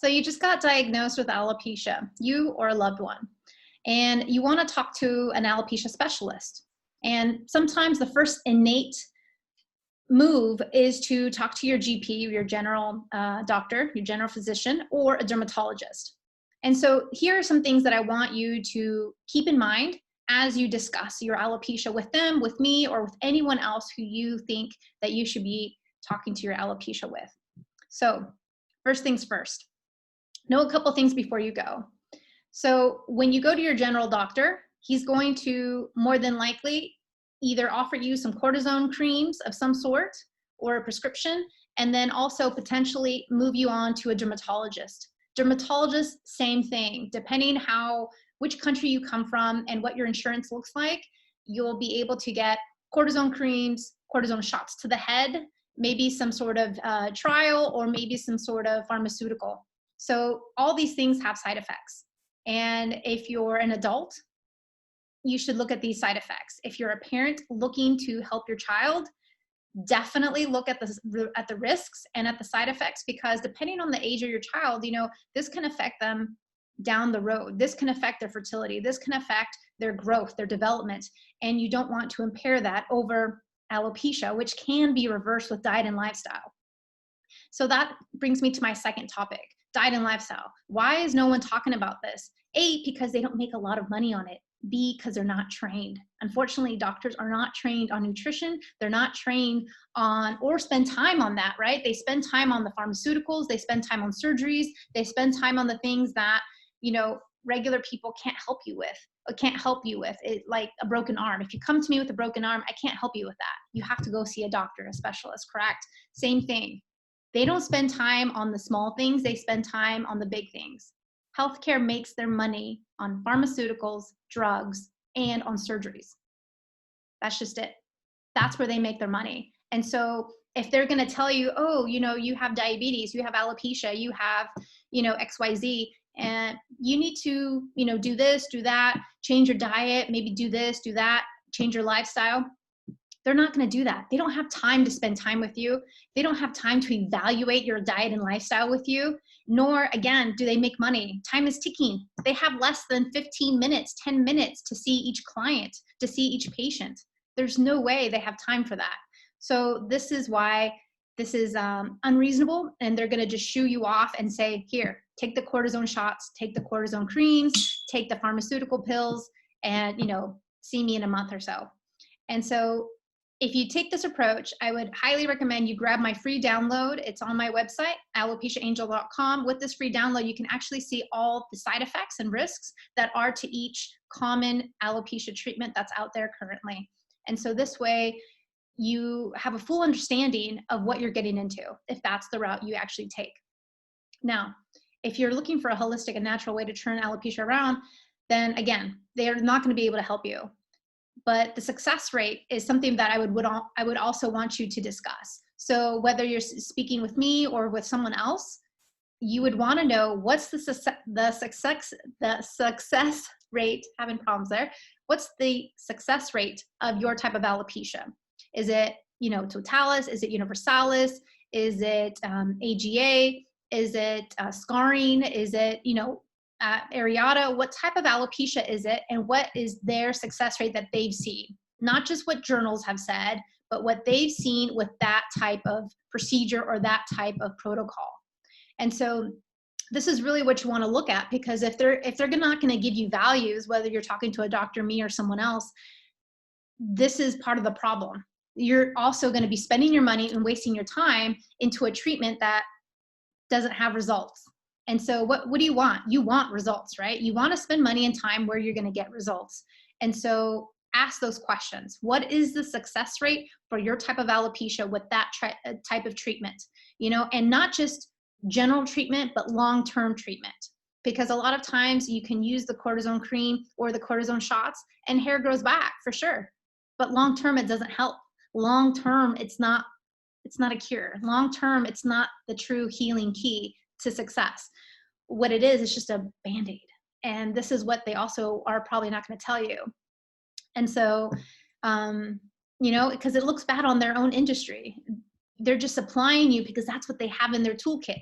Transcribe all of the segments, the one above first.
So you just got diagnosed with alopecia, you or a loved one, and you want to talk to an alopecia specialist. And sometimes the first innate move is to talk to your GP, your general doctor, your general physician, or a dermatologist. And so here are some things that I want you to keep in mind as you discuss your alopecia with them, with me, or with anyone else who you think that you should be talking to your alopecia with. So first things first, know a couple things before you go. So when you go to your general doctor, he's going to more than likely either offer you some cortisone creams of some sort or a prescription, and then also potentially move you on to a dermatologist. Dermatologist, same thing. Depending which country you come from and what your insurance looks like, you'll be able to get cortisone creams, cortisone shots to the head, maybe some sort of trial, or maybe some sort of pharmaceutical. So all these things have side effects. And if you're an adult, you should look at these side effects. If you're a parent looking to help your child, definitely look at the risks and at the side effects, because depending on the age of your child, this can affect them down the road. This can affect their fertility. This can affect their growth, their development. And you don't want to impair that over alopecia, which can be reversed with diet and lifestyle. So that brings me to my second topic, diet and lifestyle. Why is no one talking about this? A, because they don't make a lot of money on it. B, because they're not trained. Unfortunately, doctors are not trained on nutrition. They're not trained on or spend time on that, right? They spend time on the pharmaceuticals. They spend time on surgeries. They spend time on the things that, regular people can't help you with. It, like a broken arm. If you come to me with a broken arm, I can't help you with that. You have to go see a doctor, a specialist, correct? Same thing. They don't spend time on the small things. They spend time on the big things. Healthcare makes their money on pharmaceuticals, drugs, and on surgeries. That's just it. That's where they make their money. And so if they're going to tell you, oh, you have diabetes, you have alopecia, you have, XYZ, and you need to, do this, do that, change your diet, maybe do this, do that, change your lifestyle. They're not going to do that. They don't have time to spend time with you. They don't have time to evaluate your diet and lifestyle with you, nor, again, do they make money. Time is ticking. They have less than 15 minutes, 10 minutes to see each client, to see each patient. There's no way they have time for that. So this is why this is unreasonable, and they're going to just shoo you off and say, here, take the cortisone shots, take the cortisone creams, take the pharmaceutical pills, and, see me in a month or so. And so if you take this approach, I would highly recommend you grab my free download. It's on my website, alopiciaangel.com. With this free download, you can actually see all the side effects and risks that are to each common alopecia treatment that's out there currently. And so this way, you have a full understanding of what you're getting into, if that's the route you actually take. Now, if you're looking for a holistic and natural way to turn alopecia around, then again, they're not going to be able to help you. But the success rate is something that I would also want you to discuss. So whether you're speaking with me or with someone else, you would want to know what's the success rate, having problems there. What's the success rate of your type of alopecia? Is it, totalis? Is it universalis? Is it AGA? Is it scarring? Is it, areata? What type of alopecia is it, and what is their success rate that they've seen? Not just what journals have said, but what they've seen with that type of procedure or that type of protocol. And so this is really what you want to look at, because if they're not going to give you values, whether you're talking to a doctor, me, or someone else, this is part of the problem. You're also going to be spending your money and wasting your time into a treatment that doesn't have results. And so what do you want? You want results, right? You want to spend money and time where you're going to get results. And so ask those questions. What is the success rate for your type of alopecia with that type of treatment? And not just general treatment, but long-term treatment. Because a lot of times you can use the cortisone cream or the cortisone shots and hair grows back for sure. But long-term, it doesn't help. Long-term, it's not a cure. Long-term, it's not the true healing key to success. What it is just a Band-Aid. And this is what they also are probably not going to tell you. And so, because it looks bad on their own industry. They're just supplying you because that's what they have in their toolkit.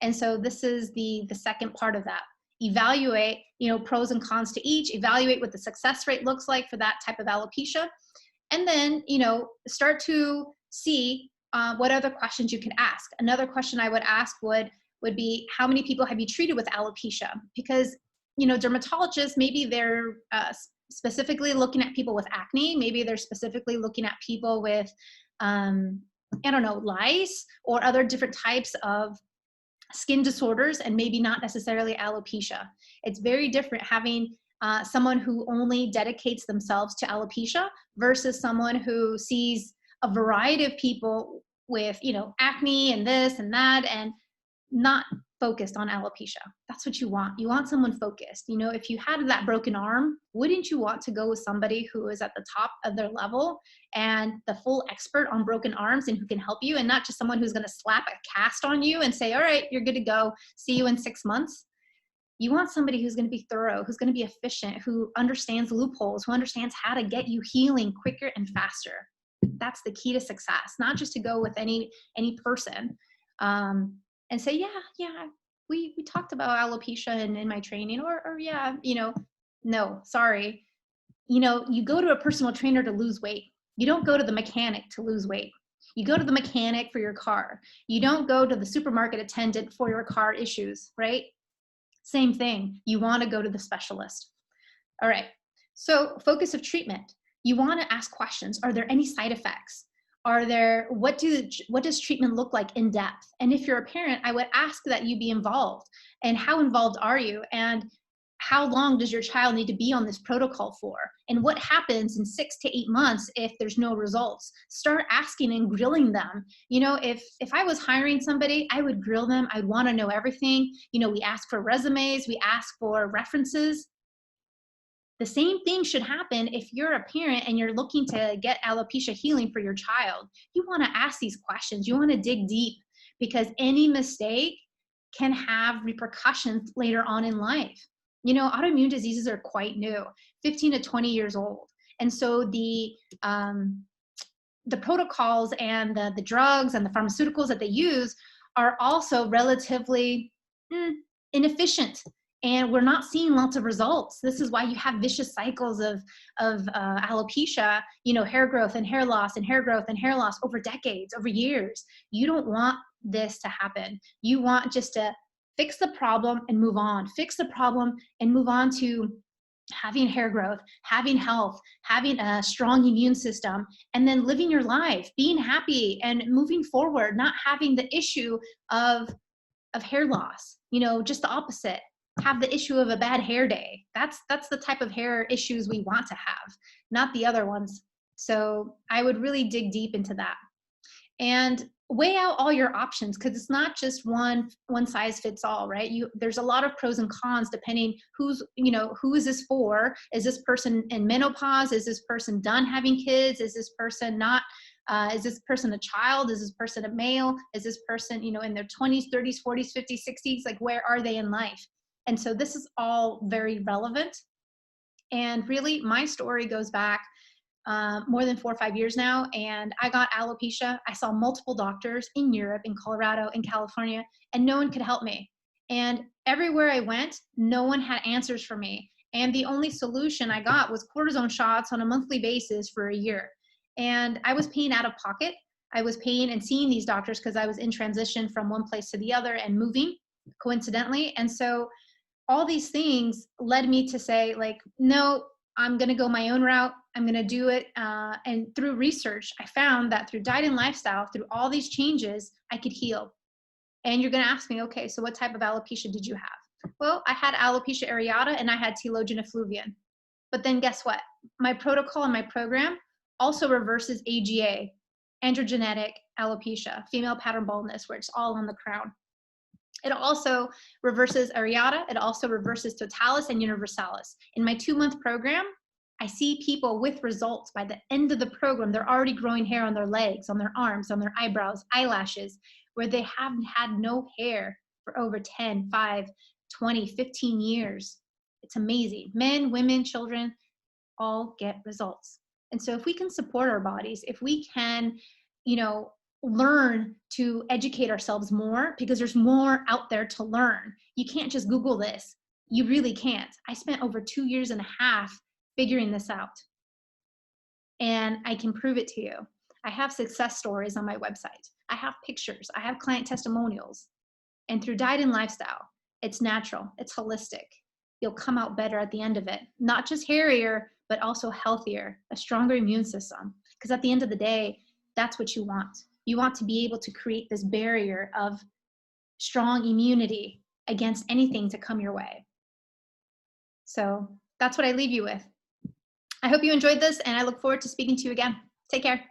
And so this is the second part of that. Evaluate, pros and cons to each, evaluate what the success rate looks like for that type of alopecia. And then, start to see what other questions you can ask. Another question I would ask would be, how many people have you treated with alopecia? Because, dermatologists, maybe they're specifically looking at people with acne. Maybe they're specifically looking at people with, lice or other different types of skin disorders, and maybe not necessarily alopecia. It's very different having someone who only dedicates themselves to alopecia versus someone who sees a variety of people with, acne and this and that, and not focused on alopecia. That's what you want. You want someone focused. If you had that broken arm, wouldn't you want to go with somebody who is at the top of their level and the full expert on broken arms and who can help you, and not just someone who's going to slap a cast on you and say, all right, you're good to go. See you in 6 months. You want somebody who's going to be thorough, who's going to be efficient, who understands loopholes, who understands how to get you healing quicker and faster. That's the key to success, not just to go with any person. And say, we talked about alopecia in my training, or no, sorry. You go to a personal trainer to lose weight. You don't go to the mechanic to lose weight. You go to the mechanic for your car. You don't go to the supermarket attendant for your car issues, right? Same thing. You want to go to the specialist. All right. So focus of treatment. You want to ask questions. Are there any side effects? What does treatment look like in depth? And if you're a parent, I would ask that you be involved. And how involved are you? And how long does your child need to be on this protocol for? And what happens in 6 to 8 months if there's no results? Start asking and grilling them. If I was hiring somebody, I would grill them. I'd want to know everything. We ask for resumes, we ask for references. The same thing should happen if you're a parent and you're looking to get alopecia healing for your child. You want to ask these questions. You want to dig deep, because any mistake can have repercussions later on in life. Autoimmune diseases are quite new, 15 to 20 years old. And so the protocols and the drugs and the pharmaceuticals that they use are also relatively inefficient. And we're not seeing lots of results. This is why you have vicious cycles of alopecia, hair growth and hair loss and hair growth and hair loss over decades, over years. You don't want this to happen. You want just to fix the problem and move on. Fix the problem and move on to having hair growth, having health, having a strong immune system, and then living your life, being happy and moving forward, not having the issue of hair loss, just the opposite. Have the issue of a bad hair day. That's the type of hair issues we want to have, not the other ones. So I would really dig deep into that and weigh out all your options, because it's not just one size fits all, right? There's a lot of pros and cons depending who is this for? Is this person in menopause? Is this person done having kids? Is this person not? Is this person a child? Is this person a male? Is this person, in their 20s, 30s, 40s, 50s, 60s? Like, where are they in life? And so this is all very relevant. And really, my story goes back more than 4 or 5 years now. And I got alopecia. I saw multiple doctors in Europe, in Colorado, in California, and no one could help me. And everywhere I went, no one had answers for me. And the only solution I got was cortisone shots on a monthly basis for a year. And I was paying out of pocket. I was paying and seeing these doctors because I was in transition from one place to the other and moving, coincidentally. And so all these things led me to say, like, no, I'm going to go my own route. I'm going to do it. And through research, I found that through diet and lifestyle, through all these changes, I could heal. And you're going to ask me, okay, so what type of alopecia did you have? Well, I had alopecia areata and I had telogen effluvian. But then guess what? My protocol and my program also reverses AGA, androgenetic alopecia, female pattern baldness, where it's all on the crown. It also reverses areata. It also reverses totalis and universalis. In my 2-month program, I see people with results by the end of the program. They're already growing hair on their legs, on their arms, on their eyebrows, eyelashes, where they haven't had no hair for over 10, 5, 20, 15 years. It's amazing. Men, women, children, all get results. And so if we can support our bodies, if we can, learn to educate ourselves more, because there's more out there to learn. You can't just Google this. You really can't. I spent over 2.5 years figuring this out, and I can prove it to you. I have success stories on my website. I have pictures. I have client testimonials. And through diet and lifestyle, it's natural, it's holistic. You'll come out better at the end of it. Not just hairier, but also healthier, a stronger immune system. Because at the end of the day, that's what you want. You want to be able to create this barrier of strong immunity against anything to come your way. So that's what I leave you with. I hope you enjoyed this, and I look forward to speaking to you again. Take care.